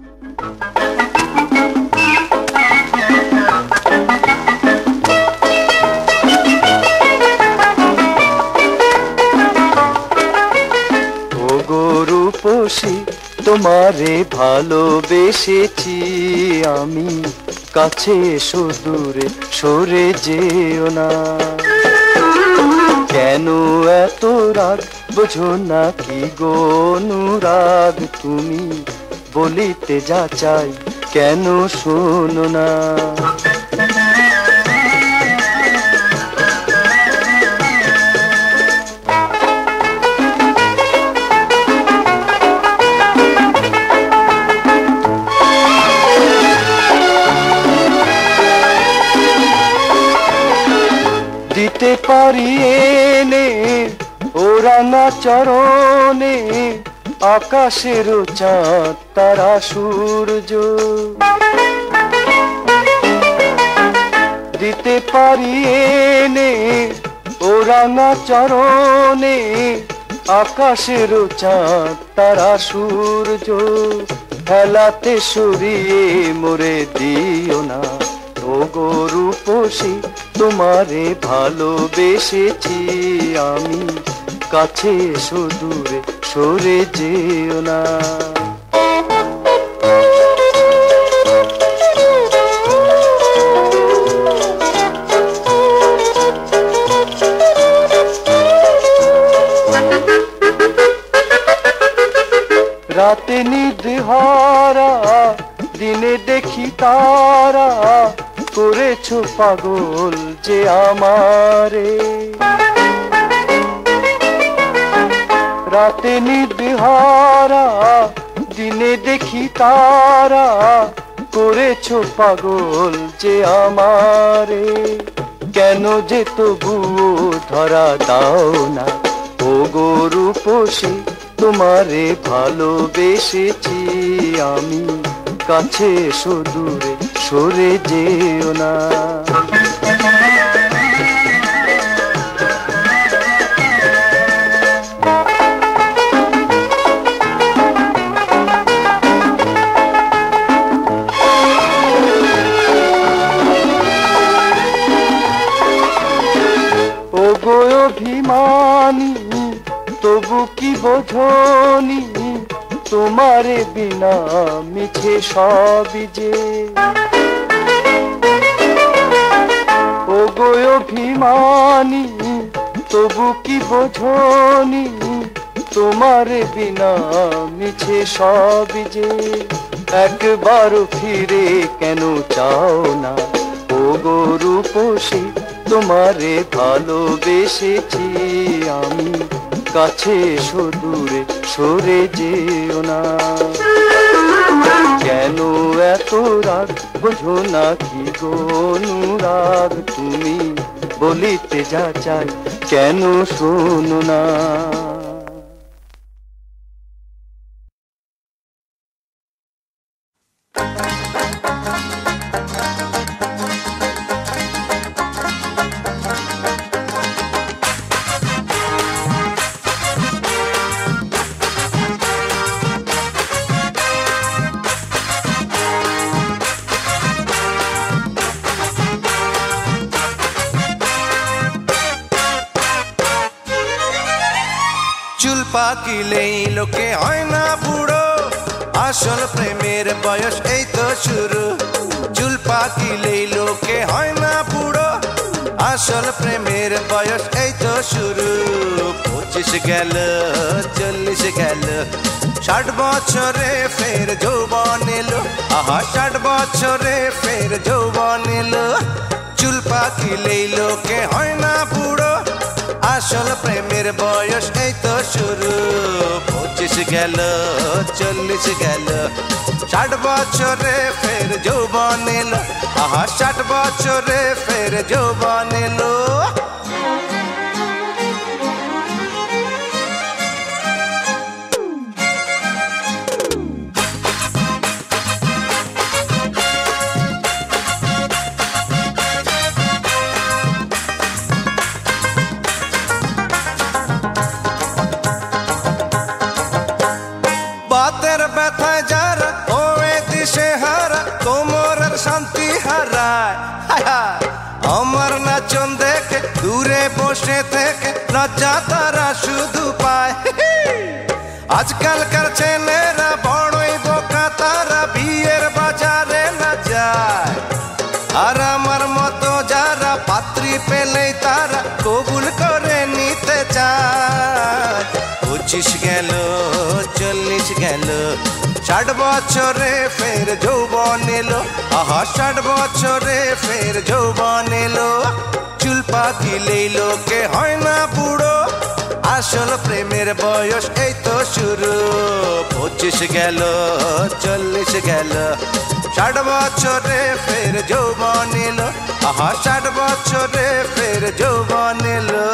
ও গো রূপসী তোমারে ভালোবেসেছি আমি, কাছে এসো দূরে সরে যেও না। কেন এত রাগ বোঝো না কি গো অনুরাগ তুমি, বলিতে যা চাই কেন শোনো না। দিতে পারি এনে ও রাঙা চরণে, আকাশের চাঁদ তারা সূর্য। দিতে পারি এনে ও রাঙা চরণে, আকাশের চাঁদ তারা সূর্য। হেলাতে সরিয়ে মোরে দিও না, ও গো রূপসী তোমারে ভালোবেসেছি আমি, কাছে এসো দূরে সরে যেও না। রাতে নিদ্রাহারা দিনে দেখি তারা, করেছো পাগল যে আমারে। রাতে নিদ্রাহারা দিনে দেখি তারা, করেছো পাগল যে আমারে। কেন যে তবুও ধরা দাও না, ও গো রূপসী তোমারে ভালোবেসেছি আমি, কাছে এসো দূরে সরে যেও না। ও গো অভিমানী তবু কি বোঝনি, তোমারে বিনা মিছে সবই যে। ও গো অভিমানী তবু কি বোঝনি, তোমারে বিনা মিছে সবই যে। একবারও ফিরে কেন চাও না, ও গো রূপসী তোমারে ভালোবেসেছি আমি, কাছে এসো দূরে সরে যেও না। কেন এত রাগ বোঝো না কি গো অনুরাগ তুমি, বলিতে যা চাই কেন শোনো না। চুল পাকিলেই লোকে হয় না বুড়ো, আসল প্রেমের বয়স এই তো শুরু। চুল পাকিলেই লোকে হয় না বুড়ো, আসল প্রেমের বয়স এই তো শুরু। 25 গেল 40 গেল, 60 বছরে ফের যৌবন এলো। আহা 60 বছরে ফের যৌবন এলো। চুল পাকিলেই লোকে হয় না বুড়ো, আসল প্রেমের বয়স এই তো শুরু। 25 গেল 40 গেল, 60 বছরে ফের যৌবন এলো। আহা 60 বছরে ফের যৌবন এলো। বাতের ব্যথায় যারা হয়ে আজকালকার ছেলেরা বড়ই বোকা, তারা বিয়ের বাজারে না যায়। আর আমার মতো যারা পাত্রী পেলেই তারা কবুল করে নিতে চায়। 25 গেল 40 গেল, 60 বছরে ফের যৌবন এলো। আহা 60 বছরে ফের যৌবন এলো। চুল পাকিলেই লোকে হয় না বুড়ো, আসল প্রেমের বয়স এই তো শুরু। 25 গেল 40 গেল, 60 বছরে ফের যৌবন এলো। আহা 60 বছরে ফের যৌবন এলো।